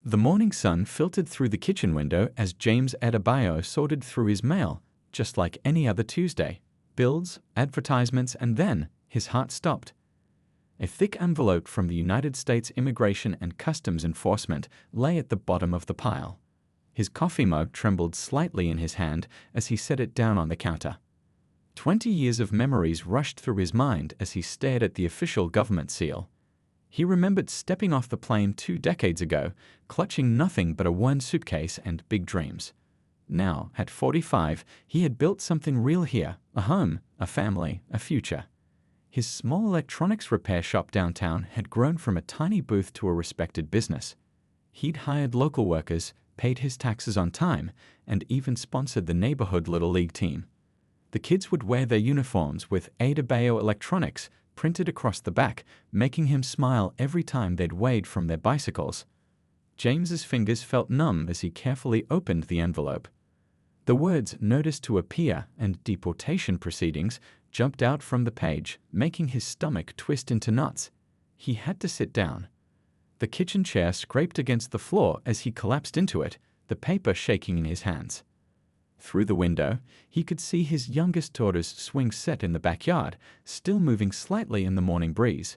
The morning sun filtered through the kitchen window as James Adebayo sorted through his mail, just like any other Tuesday. Bills, advertisements, and then his heart stopped. A thick envelope from the United States Immigration and Customs Enforcement lay at the bottom of the pile. His coffee mug trembled slightly in his hand as he set it down on the counter. 20 years of memories rushed through his mind as he stared at the official government seal. He remembered stepping off the plane 2 decades ago, clutching nothing but a worn suitcase and big dreams. Now, at 45, he had built something real here, a home, a family, a future. His small electronics repair shop downtown had grown from a tiny booth to a respected business. He'd hired local workers, paid his taxes on time, and even sponsored the neighborhood Little League team. The kids would wear their uniforms with Adebayo Electronics printed across the back, making him smile every time they'd waved from their bicycles. James's fingers felt numb as he carefully opened the envelope. The words "Notice to Appear" and "Deportation Proceedings" jumped out from the page, making his stomach twist into knots. He had to sit down. The kitchen chair scraped against the floor as he collapsed into it, the paper shaking in his hands. Through the window, he could see his youngest daughter's swing set in the backyard, still moving slightly in the morning breeze.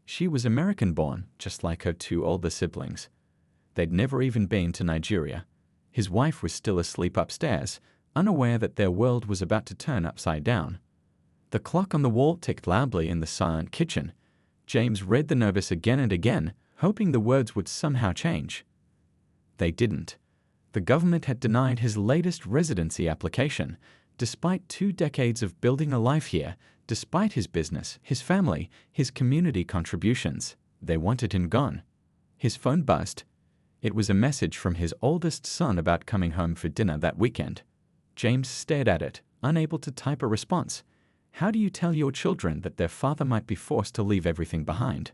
She was American-born, just like her 2 older siblings. They'd never even been to Nigeria. His wife was still asleep upstairs, unaware that their world was about to turn upside down. The clock on the wall ticked loudly in the silent kitchen. James read the notice again and again, hoping the words would somehow change. They didn't. The government had denied his latest residency application, despite 2 decades of building a life here, despite his business, his family, his community contributions. They wanted him gone. His phone buzzed. It was a message from his oldest son about coming home for dinner that weekend. James stared at it, unable to type a response. How do you tell your children that their father might be forced to leave everything behind?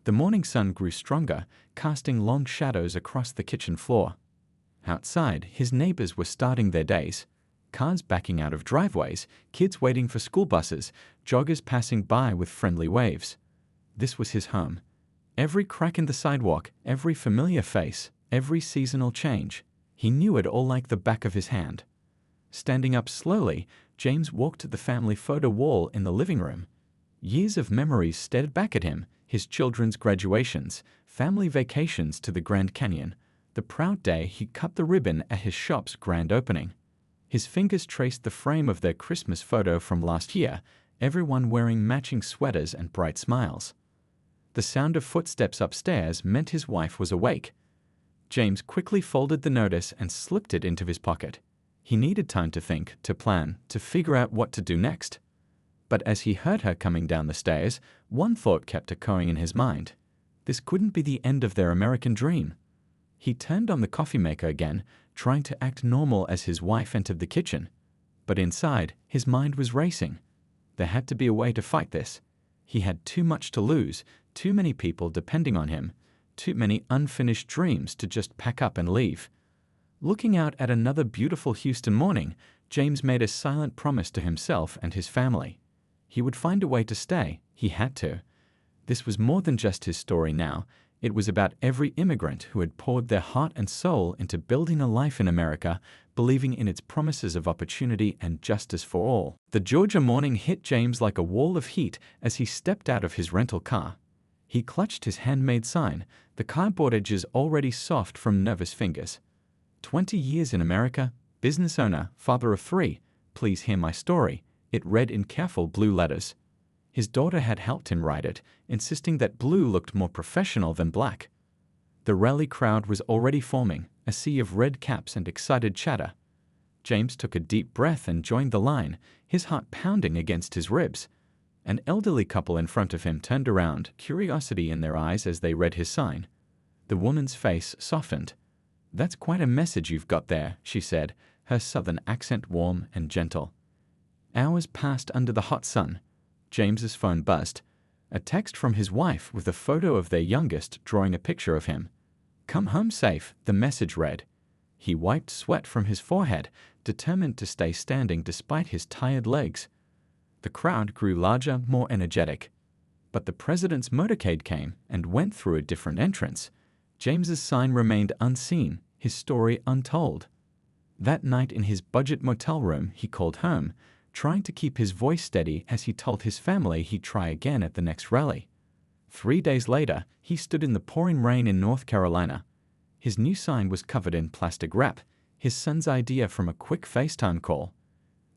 The morning sun grew stronger, casting long shadows across the kitchen floor. Outside, his neighbors were starting their days. Cars backing out of driveways, kids waiting for school buses, joggers passing by with friendly waves. This was his home. Every crack in the sidewalk, every familiar face, every seasonal change. He knew it all like the back of his hand. Standing up slowly, James walked to the family photo wall in the living room. Years of memories stared back at him, his children's graduations, family vacations to the Grand Canyon, the proud day he cut the ribbon at his shop's grand opening. His fingers traced the frame of their Christmas photo from last year, everyone wearing matching sweaters and bright smiles. The sound of footsteps upstairs meant his wife was awake. James quickly folded the notice and slipped it into his pocket. He needed time to think, to plan, to figure out what to do next. But as he heard her coming down the stairs, one thought kept echoing in his mind. This couldn't be the end of their American dream. He turned on the coffee maker again, trying to act normal as his wife entered the kitchen. But inside, his mind was racing. There had to be a way to fight this. He had too much to lose, too many people depending on him, too many unfinished dreams to just pack up and leave. Looking out at another beautiful Houston morning, James made a silent promise to himself and his family. He would find a way to stay. He had to. This was more than just his story now. It was about every immigrant who had poured their heart and soul into building a life in America, believing in its promises of opportunity and justice for all. The Georgia morning hit James like a wall of heat as he stepped out of his rental car. He clutched his handmade sign, the cardboard edges already soft from nervous fingers. 20 years in America, business owner, father of 3, please hear my story, it read in careful blue letters. His daughter had helped him write it, insisting that blue looked more professional than black. The rally crowd was already forming, a sea of red caps and excited chatter. James took a deep breath and joined the line, his heart pounding against his ribs. An elderly couple in front of him turned around, curiosity in their eyes as they read his sign. The woman's face softened. "That's quite a message you've got there," she said, her southern accent warm and gentle. Hours passed under the hot sun. James's phone buzzed. A text from his wife with a photo of their youngest drawing a picture of him. "Come home safe," the message read. He wiped sweat from his forehead, determined to stay standing despite his tired legs. The crowd grew larger, more energetic. But the president's motorcade came and went through a different entrance. James's sign remained unseen, his story untold. That night in his budget motel room, he called home, trying to keep his voice steady as he told his family he'd try again at the next rally. 3 days later, he stood in the pouring rain in North Carolina. His new sign was covered in plastic wrap, his son's idea from a quick FaceTime call.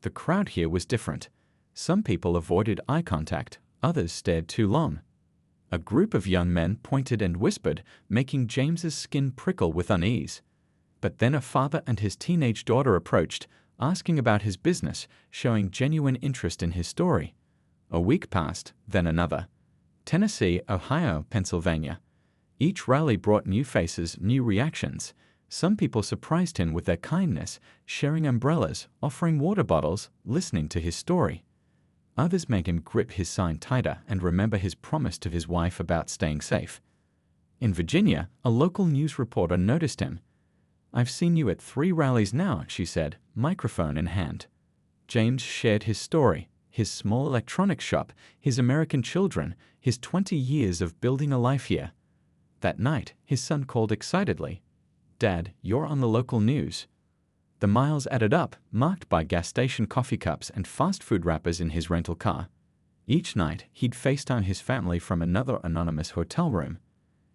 The crowd here was different. Some people avoided eye contact, others stared too long. A group of young men pointed and whispered, making James's skin prickle with unease. But then a father and his teenage daughter approached, asking about his business, showing genuine interest in his story. A week passed, then another. Tennessee, Ohio, Pennsylvania. Each rally brought new faces, new reactions. Some people surprised him with their kindness, sharing umbrellas, offering water bottles, listening to his story. Others made him grip his sign tighter and remember his promise to his wife about staying safe. In Virginia, a local news reporter noticed him. "I've seen you at 3 rallies now," she said, microphone in hand. James shared his story, his small electronics shop, his American children, his 20 years of building a life here. That night, his son called excitedly, "Dad, you're on the local news." The miles added up, marked by gas station coffee cups and fast food wrappers in his rental car. Each night, he'd FaceTime his family from another anonymous hotel room.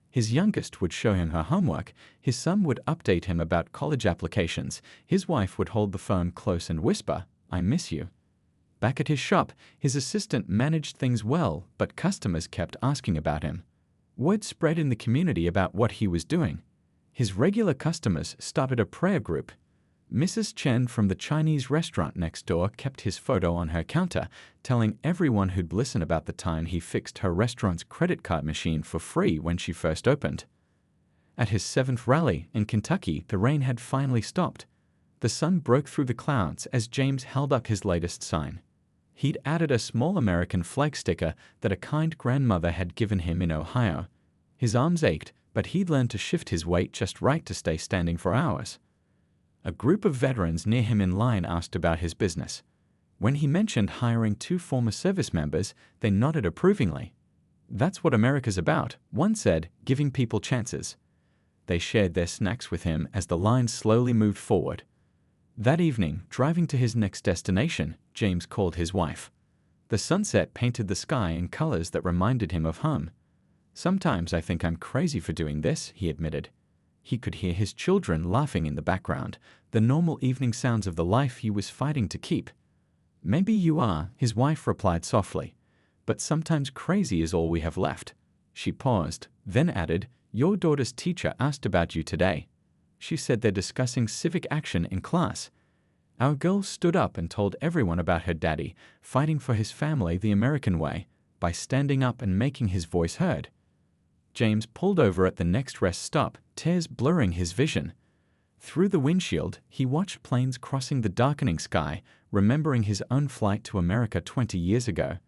His youngest would show him her homework, his son would update him about college applications, his wife would hold the phone close and whisper, "I miss you." Back at his shop, his assistant managed things well, but customers kept asking about him. Word spread in the community about what he was doing. His regular customers started a prayer group. Mrs. Chen from the Chinese restaurant next door kept his photo on her counter, telling everyone who'd listen about the time he fixed her restaurant's credit card machine for free when she first opened. At his 7th rally in Kentucky, the rain had finally stopped. The sun broke through the clouds as James held up his latest sign. He'd added a small American flag sticker that a kind grandmother had given him in Ohio. His arms ached, but he'd learned to shift his weight just right to stay standing for hours. A group of veterans near him in line asked about his business. When he mentioned hiring 2 former service members, they nodded approvingly. "That's what America's about," one said, "giving people chances." They shared their snacks with him as the line slowly moved forward. That evening, driving to his next destination, James called his wife. The sunset painted the sky in colors that reminded him of home. "Sometimes I think I'm crazy for doing this," he admitted. He could hear his children laughing in the background, the normal evening sounds of the life he was fighting to keep. "Maybe you are," his wife replied softly, "but sometimes crazy is all we have left." She paused, then added, "Your daughter's teacher asked about you today. She said they're discussing civic action in class." Our girl stood up and told everyone about her daddy, fighting for his family the American way, by standing up and making his voice heard. James pulled over at the next rest stop, tears blurring his vision. Through the windshield, he watched planes crossing the darkening sky, remembering his own flight to America 20 years ago.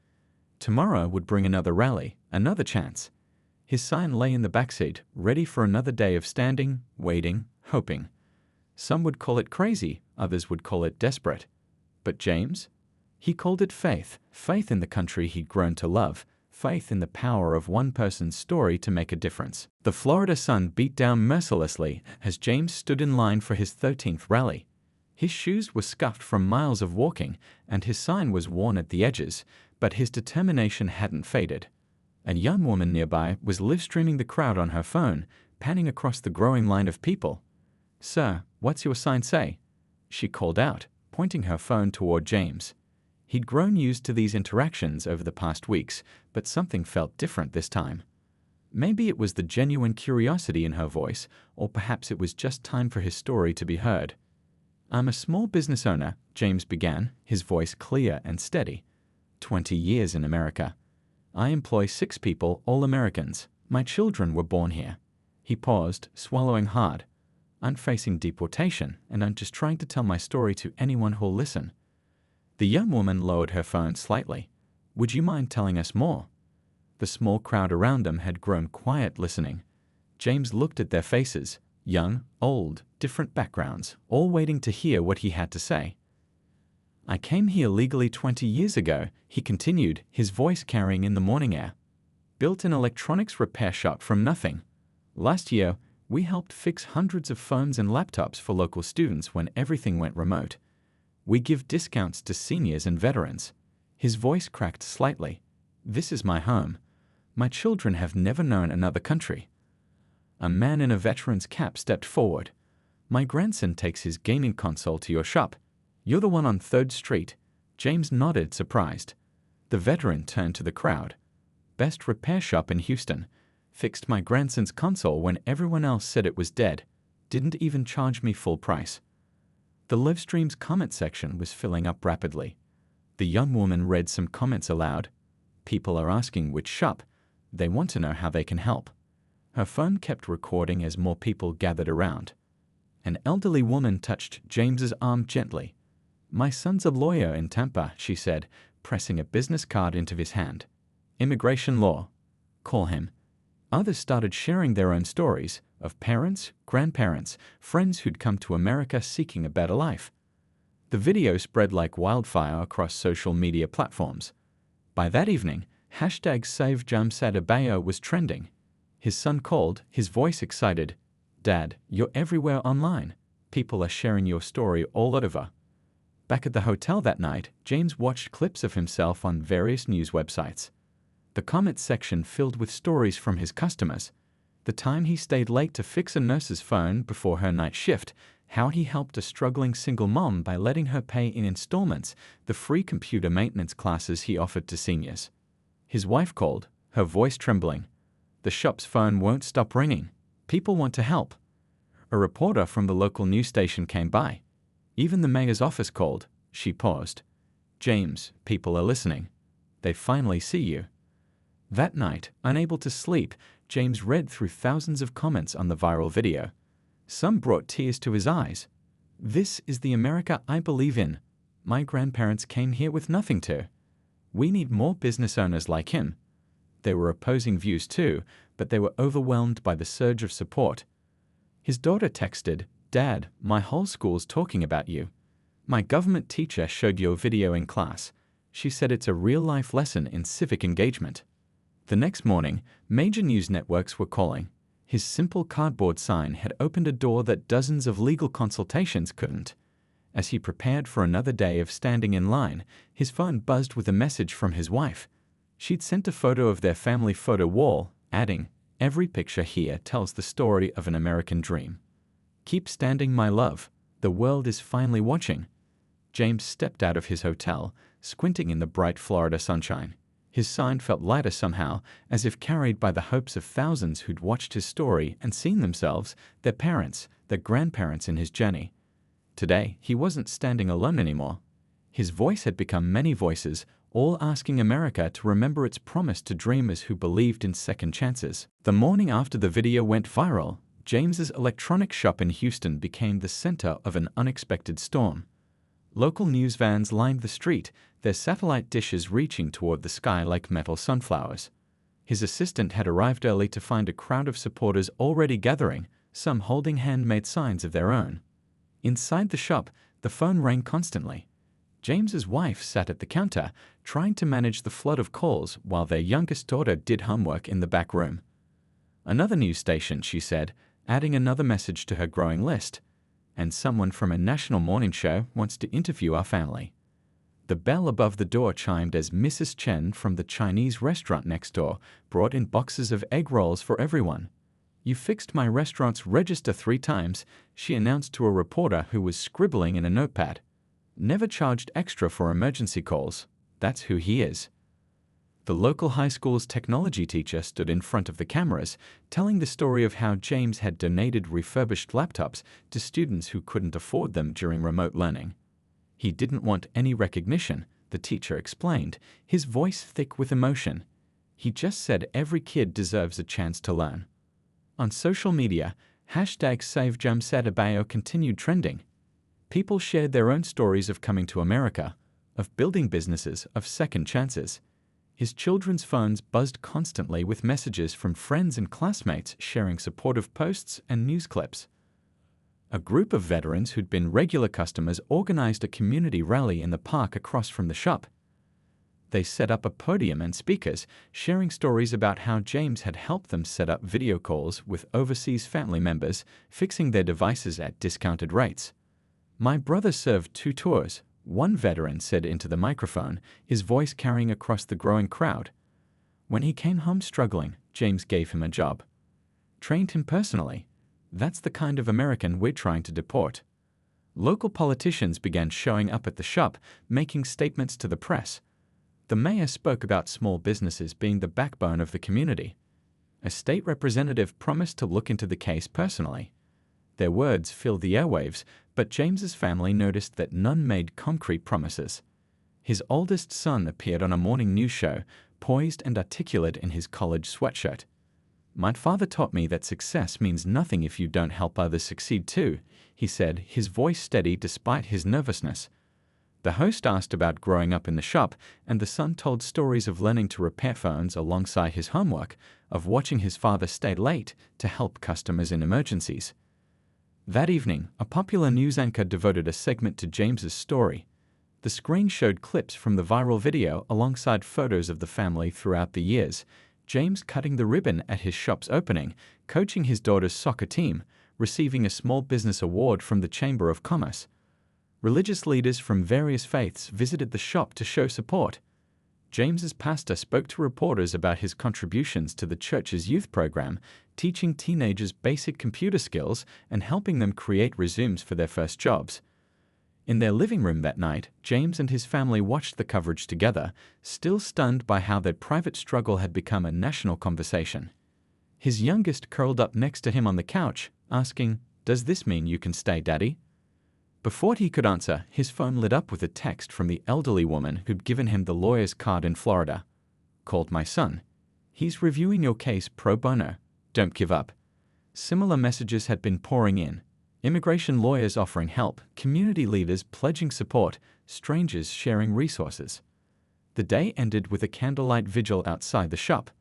Tomorrow would bring another rally, another chance. His sign lay in the backseat, ready for another day of standing, waiting, hoping. Some would call it crazy, others would call it desperate. But James? He called it faith, faith in the country he'd grown to love, faith in the power of one person's story to make a difference. The Florida sun beat down mercilessly as James stood in line for his 13th rally. His shoes were scuffed from miles of walking, and his sign was worn at the edges, but his determination hadn't faded. A young woman nearby was live-streaming the crowd on her phone, panning across the growing line of people. "Sir, what's your sign say?" she called out, pointing her phone toward James. He'd grown used to these interactions over the past weeks, but something felt different this time. Maybe it was the genuine curiosity in her voice, or perhaps it was just time for his story to be heard. "I'm a small business owner," James began, his voice clear and steady. 20 years in America. "I employ 6 people, all Americans. My children were born here." He paused, swallowing hard. "I'm facing deportation, and I'm just trying to tell my story to anyone who'll listen." The young woman lowered her phone slightly. "Would you mind telling us more?" The small crowd around them had grown quiet listening. James looked at their faces, young, old, different backgrounds, all waiting to hear what he had to say. "I came here legally 20 years ago," he continued, his voice carrying in the morning air. "Built an electronics repair shop from nothing. Last year, We helped fix hundreds of phones and laptops for local students when everything went remote. We give discounts to seniors and veterans." His voice cracked slightly. "This is my home. My children have never known another country." A man in a veteran's cap stepped forward. "My grandson takes his gaming console to your shop. You're the one on 3rd Street. James nodded, surprised. The veteran turned to the crowd. "Best repair shop in Houston. Fixed my grandson's console when everyone else said it was dead. Didn't even charge me full price." The livestream's comment section was filling up rapidly. The young woman read some comments aloud. People are asking which shop. They want to know how they can help. Her phone kept recording as more people gathered around. An elderly woman touched James's arm gently. "My son's a lawyer in Tampa," she said, pressing a business card into his hand. "Immigration law. Call him." Others started sharing their own stories of parents, grandparents, friends who'd come to America seeking a better life. The video spread like wildfire across social media platforms. By that evening, #SaveJamesAdebayo was trending. His son called, his voice excited. "Dad, you're everywhere online. People are sharing your story all over." Back at the hotel that night, James watched clips of himself on various news websites. The comment section filled with stories from his customers. The time he stayed late to fix a nurse's phone before her night shift, how he helped a struggling single mom by letting her pay in installments the free computer maintenance classes he offered to seniors. His wife called, her voice trembling. "The shop's phone won't stop ringing. People want to help." A reporter from the local news station came by. Even the mayor's office called. She paused. "James, people are listening. They finally see you." That night, unable to sleep, James read through thousands of comments on the viral video. Some brought tears to his eyes. "This is the America I believe in. My grandparents came here with nothing to. We need more business owners like him." There were opposing views too, but they were overwhelmed by the surge of support. His daughter texted, "Dad, my whole school's talking about you. My government teacher showed your video in class. She said it's a real-life lesson in civic engagement." The next morning, major news networks were calling. His simple cardboard sign had opened a door that dozens of legal consultations couldn't. As he prepared for another day of standing in line, his phone buzzed with a message from his wife. She'd sent a photo of their family photo wall, adding, "Every picture here tells the story of an American dream. Keep standing, my love. The world is finally watching." James stepped out of his hotel, squinting in the bright Florida sunshine. His sign felt lighter somehow, as if carried by the hopes of thousands who'd watched his story and seen themselves, their parents, their grandparents in his journey. Today, he wasn't standing alone anymore. His voice had become many voices, all asking America to remember its promise to dreamers who believed in second chances. The morning after the video went viral, James's electronics shop in Houston became the center of an unexpected storm. Local news vans lined the street, their satellite dishes reaching toward the sky like metal sunflowers. His assistant had arrived early to find a crowd of supporters already gathering, some holding handmade signs of their own. Inside the shop, the phone rang constantly. James's wife sat at the counter, trying to manage the flood of calls while their youngest daughter did homework in the back room. "Another news station," she said, adding another message to her growing list. "And someone from a national morning show wants to interview our family." The bell above the door chimed as Mrs. Chen from the Chinese restaurant next door brought in boxes of egg rolls for everyone. "You fixed my restaurant's register 3 times," she announced to a reporter who was scribbling in a notepad. "Never charged extra for emergency calls. That's who he is." The local high school's technology teacher stood in front of the cameras, telling the story of how James had donated refurbished laptops to students who couldn't afford them during remote learning. He didn't want any recognition, the teacher explained, his voice thick with emotion. He just said every kid deserves a chance to learn. On social media, #SaveJamesAdebayo continued trending. People shared their own stories of coming to America, of building businesses, of second chances. His children's phones buzzed constantly with messages from friends and classmates sharing supportive posts and news clips. A group of veterans who'd been regular customers organized a community rally in the park across from the shop. They set up a podium and speakers, sharing stories about how James had helped them set up video calls with overseas family members, fixing their devices at discounted rates. "My brother served 2 tours," one veteran said into the microphone, his voice carrying across the growing crowd. "When he came home struggling, James gave him a job. Trained him personally. That's the kind of American we're trying to deport." Local politicians began showing up at the shop, making statements to the press. The mayor spoke about small businesses being the backbone of the community. A state representative promised to look into the case personally. Their words filled the airwaves, but James's family noticed that none made concrete promises. His oldest son appeared on a morning news show, poised and articulate in his college sweatshirt. "My father taught me that success means nothing if you don't help others succeed too," he said, his voice steady despite his nervousness. The host asked about growing up in the shop, and the son told stories of learning to repair phones alongside his homework, of watching his father stay late to help customers in emergencies. That evening, a popular news anchor devoted a segment to James's story. The screen showed clips from the viral video alongside photos of the family throughout the years, James cutting the ribbon at his shop's opening, coaching his daughter's soccer team, receiving a small business award from the Chamber of Commerce. Religious leaders from various faiths visited the shop to show support. James's pastor spoke to reporters about his contributions to the church's youth program, teaching teenagers basic computer skills and helping them create resumes for their first jobs. In their living room that night, James and his family watched the coverage together, still stunned by how their private struggle had become a national conversation. His youngest curled up next to him on the couch, asking, "Does this mean you can stay, Daddy?" Before he could answer, his phone lit up with a text from the elderly woman who'd given him the lawyer's card in Florida. "Called my son. He's reviewing your case pro bono. Don't give up." Similar messages had been pouring in. Immigration lawyers offering help, community leaders pledging support, strangers sharing resources. The day ended with a candlelight vigil outside the shop.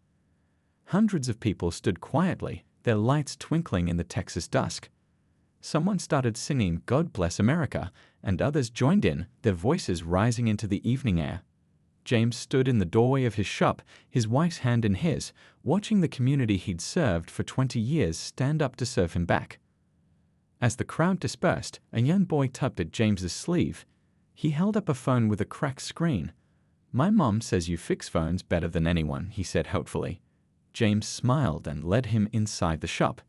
Hundreds of people stood quietly, their lights twinkling in the Texas dusk. Someone started singing "God Bless America," and others joined in, their voices rising into the evening air. James stood in the doorway of his shop, his wife's hand in his, watching the community he'd served for 20 years stand up to serve him back. As the crowd dispersed, a young boy tugged at James's sleeve. He held up a phone with a cracked screen. "My mom says you fix phones better than anyone," he said hopefully. James smiled and led him inside the shop.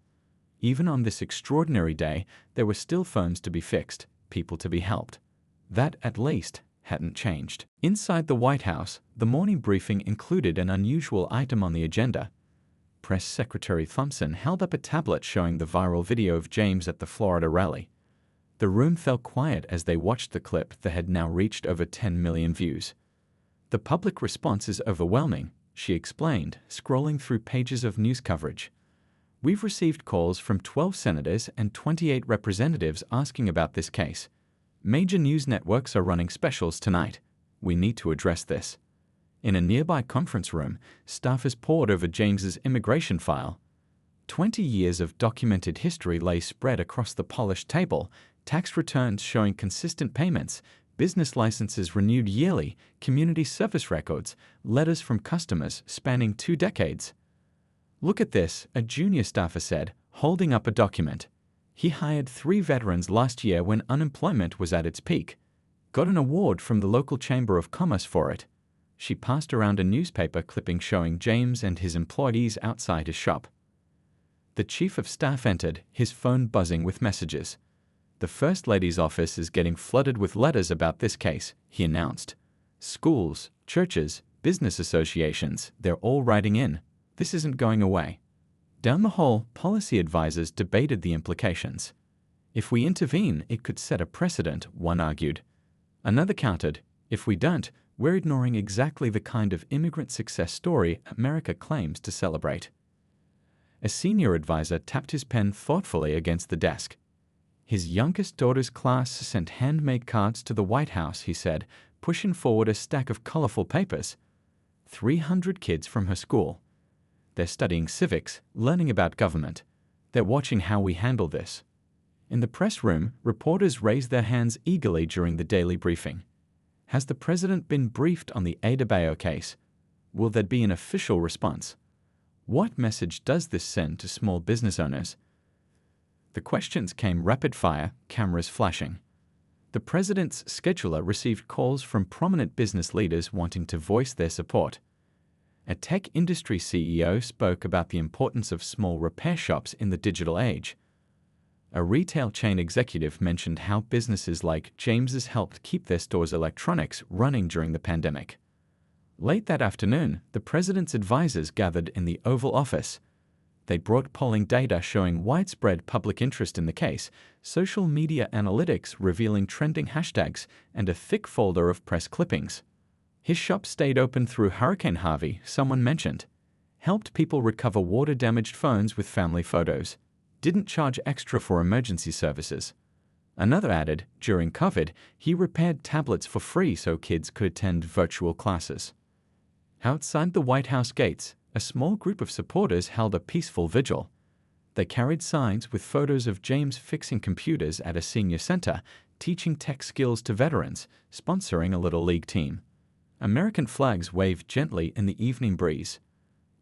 Even on this extraordinary day, there were still phones to be fixed, people to be helped. That, at least, hadn't changed. Inside the White House, the morning briefing included an unusual item on the agenda. Press Secretary Thompson held up a tablet showing the viral video of James at the Florida rally. The room fell quiet as they watched the clip that had now reached over 10 million views. "The public response is overwhelming," she explained, scrolling through pages of news coverage. "We've received calls from 12 senators and 28 representatives asking about this case. Major news networks are running specials tonight. We need to address this." In a nearby conference room, staffers pored over James's immigration file. 20 years of documented history lay spread across the polished table, tax returns showing consistent payments, business licenses renewed yearly, community service records, letters from customers spanning 2 decades. "Look at this," a junior staffer said, holding up a document. "He hired 3 veterans last year when unemployment was at its peak. Got an award from the local Chamber of Commerce for it." She passed around a newspaper clipping showing James and his employees outside his shop. The chief of staff entered, his phone buzzing with messages. "The First Lady's office is getting flooded with letters about this case," he announced. "Schools, churches, business associations, they're all writing in. This isn't going away." Down the hall, policy advisors debated the implications. "If we intervene, it could set a precedent," one argued. Another countered, "If we don't, we're ignoring exactly the kind of immigrant success story America claims to celebrate." A senior advisor tapped his pen thoughtfully against the desk. "His youngest daughter's class sent handmade cards to the White House," he said, pushing forward a stack of colorful papers. 300 kids from her school. They're studying civics, learning about government. They're watching how we handle this." In the press room, reporters raised their hands eagerly during the daily briefing. Has the president been briefed on the Adebayo case? Will there be an official response? What message does this send to small business owners? The questions came rapid-fire, cameras flashing. The president's scheduler received calls from prominent business leaders wanting to voice their support. A tech industry CEO spoke about the importance of small repair shops in the digital age. A retail chain executive mentioned how businesses like James's helped keep their store's electronics running during the pandemic. Late that afternoon, the president's advisors gathered in the Oval Office. They brought polling data showing widespread public interest in the case, social media analytics revealing trending hashtags, and a thick folder of press clippings. His shop stayed open through Hurricane Harvey, someone mentioned. Helped people recover water-damaged phones with family photos. Didn't charge extra for emergency services. Another added, during COVID, he repaired tablets for free so kids could attend virtual classes. Outside the White House gates, a small group of supporters held a peaceful vigil. They carried signs with photos of James fixing computers at a senior center, teaching tech skills to veterans, sponsoring a Little League team. American flags waved gently in the evening breeze.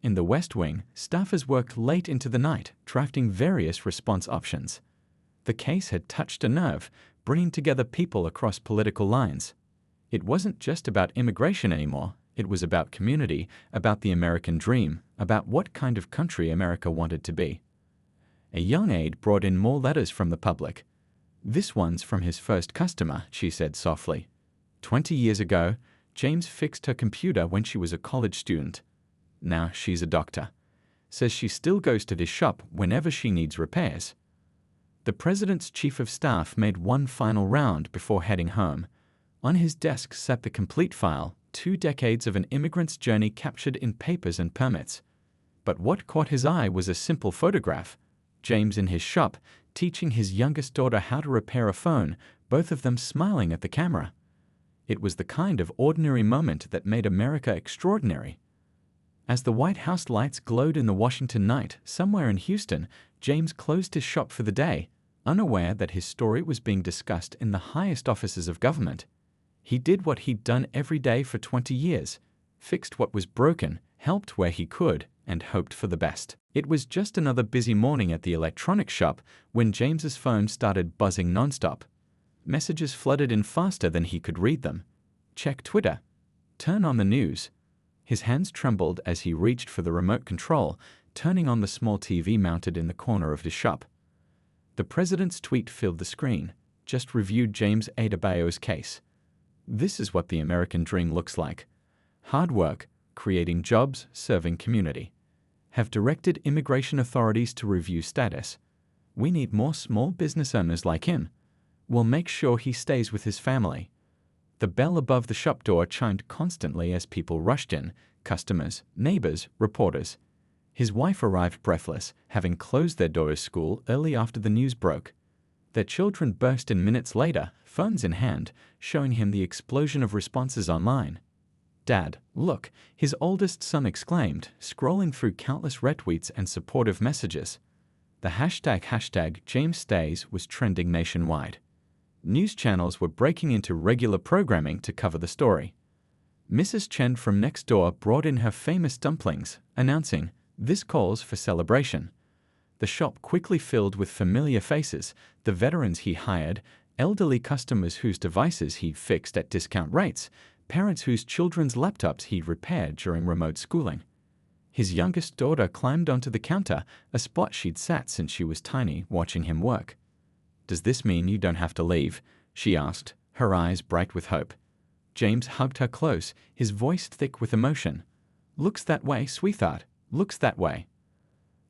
In the West Wing, staffers worked late into the night, drafting various response options. The case had touched a nerve, bringing together people across political lines. It wasn't just about immigration anymore. It was about community, about the American dream, about what kind of country America wanted to be. A young aide brought in more letters from the public. "This one's from his first customer," she said softly. 20 years ago, James fixed her computer when she was a college student. Now she's a doctor. Says she still goes to this shop whenever she needs repairs. The president's chief of staff made one final round before heading home. On his desk sat the complete file, 2 decades of an immigrant's journey captured in papers and permits. But what caught his eye was a simple photograph. James in his shop, teaching his youngest daughter how to repair a phone, both of them smiling at the camera. It was the kind of ordinary moment that made America extraordinary. As the White House lights glowed in the Washington night, somewhere in Houston, James closed his shop for the day, unaware that his story was being discussed in the highest offices of government. He did what he'd done every day for 20 years, fixed what was broken, helped where he could, and hoped for the best. It was just another busy morning at the electronics shop when James's phone started buzzing nonstop. Messages flooded in faster than he could read them. Check Twitter. Turn on the news. His hands trembled as he reached for the remote control, turning on the small TV mounted in the corner of his shop. The president's tweet filled the screen. Just reviewed James Adebayo's case. This is what the American dream looks like. Hard work, creating jobs, serving community. Have directed immigration authorities to review status. We need more small business owners like him. We'll make sure he stays with his family. The bell above the shop door chimed constantly as people rushed in, customers, neighbors, reporters. His wife arrived breathless, having closed their daughter's school early after the news broke. Their children burst in minutes later, phones in hand, showing him the explosion of responses online. "Dad, look," his oldest son exclaimed, scrolling through countless retweets and supportive messages. The hashtag James Stays was trending nationwide. News channels were breaking into regular programming to cover the story. Mrs. Chen from next door brought in her famous dumplings, announcing, "This calls for celebration." The shop quickly filled with familiar faces, the veterans he hired, elderly customers whose devices he'd fixed at discount rates, parents whose children's laptops he'd repaired during remote schooling. His youngest daughter climbed onto the counter, a spot she'd sat since she was tiny, watching him work. "Does this mean you don't have to leave?" she asked, her eyes bright with hope. James hugged her close, his voice thick with emotion. "Looks that way, sweetheart. Looks that way."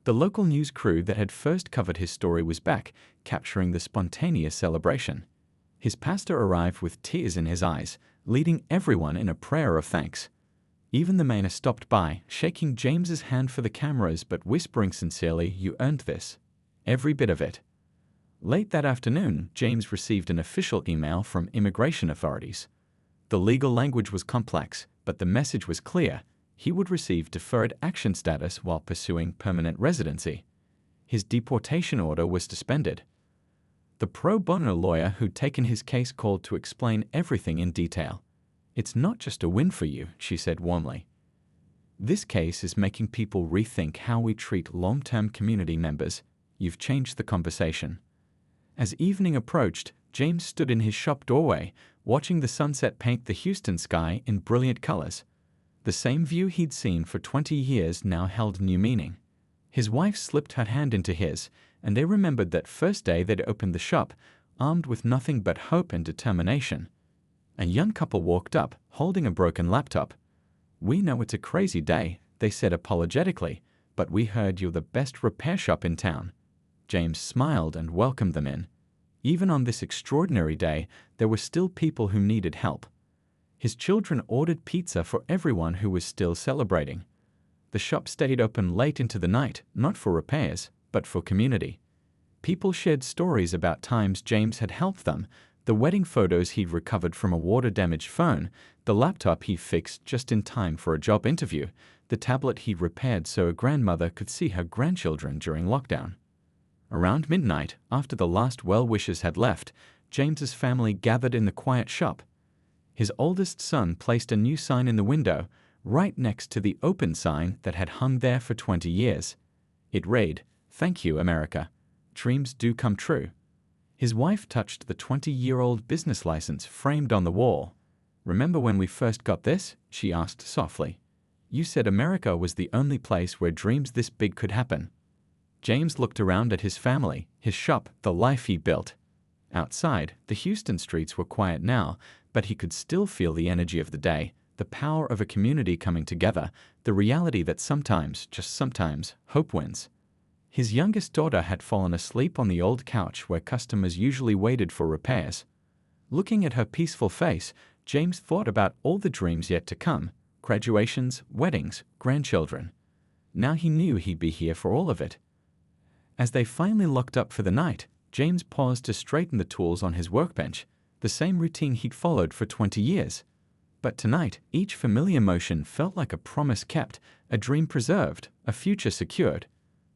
The local news crew that had first covered his story was back, capturing the spontaneous celebration. His pastor arrived with tears in his eyes, leading everyone in a prayer of thanks. Even the mayor stopped by, shaking James's hand for the cameras but whispering sincerely, "You earned this. Every bit of it." Late that afternoon, James received an official email from immigration authorities. The legal language was complex, but the message was clear. He would receive deferred action status while pursuing permanent residency. His deportation order was suspended. The pro bono lawyer who'd taken his case called to explain everything in detail. It's not just a win for you, she said warmly. This case is making people rethink how we treat long-term community members. You've changed the conversation. As evening approached, James stood in his shop doorway, watching the sunset paint the Houston sky in brilliant colors. The same view he'd seen for 20 years now held new meaning. His wife slipped her hand into his, and they remembered that first day they'd opened the shop, armed with nothing but hope and determination. A young couple walked up, holding a broken laptop. "We know it's a crazy day," they said apologetically, "but we heard you're the best repair shop in town." James smiled and welcomed them in. Even on this extraordinary day, there were still people who needed help. His children ordered pizza for everyone who was still celebrating. The shop stayed open late into the night, not for repairs, but for community. People shared stories about times James had helped them, the wedding photos he'd recovered from a water-damaged phone, the laptop he fixed just in time for a job interview, the tablet he repaired so a grandmother could see her grandchildren during lockdown. Around midnight, after the last well-wishers had left, James's family gathered in the quiet shop. His oldest son placed a new sign in the window, right next to the open sign that had hung there for 20 years. It read, "Thank you, America. Dreams do come true." His wife touched the 20-year-old business license framed on the wall. "Remember when we first got this?" she asked softly. "You said America was the only place where dreams this big could happen." James looked around at his family, his shop, the life he built. Outside, the Houston streets were quiet now, but he could still feel the energy of the day, the power of a community coming together, the reality that sometimes, just sometimes, hope wins. His youngest daughter had fallen asleep on the old couch where customers usually waited for repairs. Looking at her peaceful face, James thought about all the dreams yet to come, graduations, weddings, grandchildren. Now he knew he'd be here for all of it. As they finally locked up for the night, James paused to straighten the tools on his workbench, the same routine he'd followed for 20 years. But tonight, each familiar motion felt like a promise kept, a dream preserved, a future secured.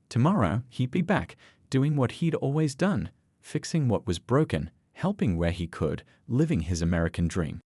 Tomorrow, he'd be back, doing what he'd always done, fixing what was broken, helping where he could, living his American dream.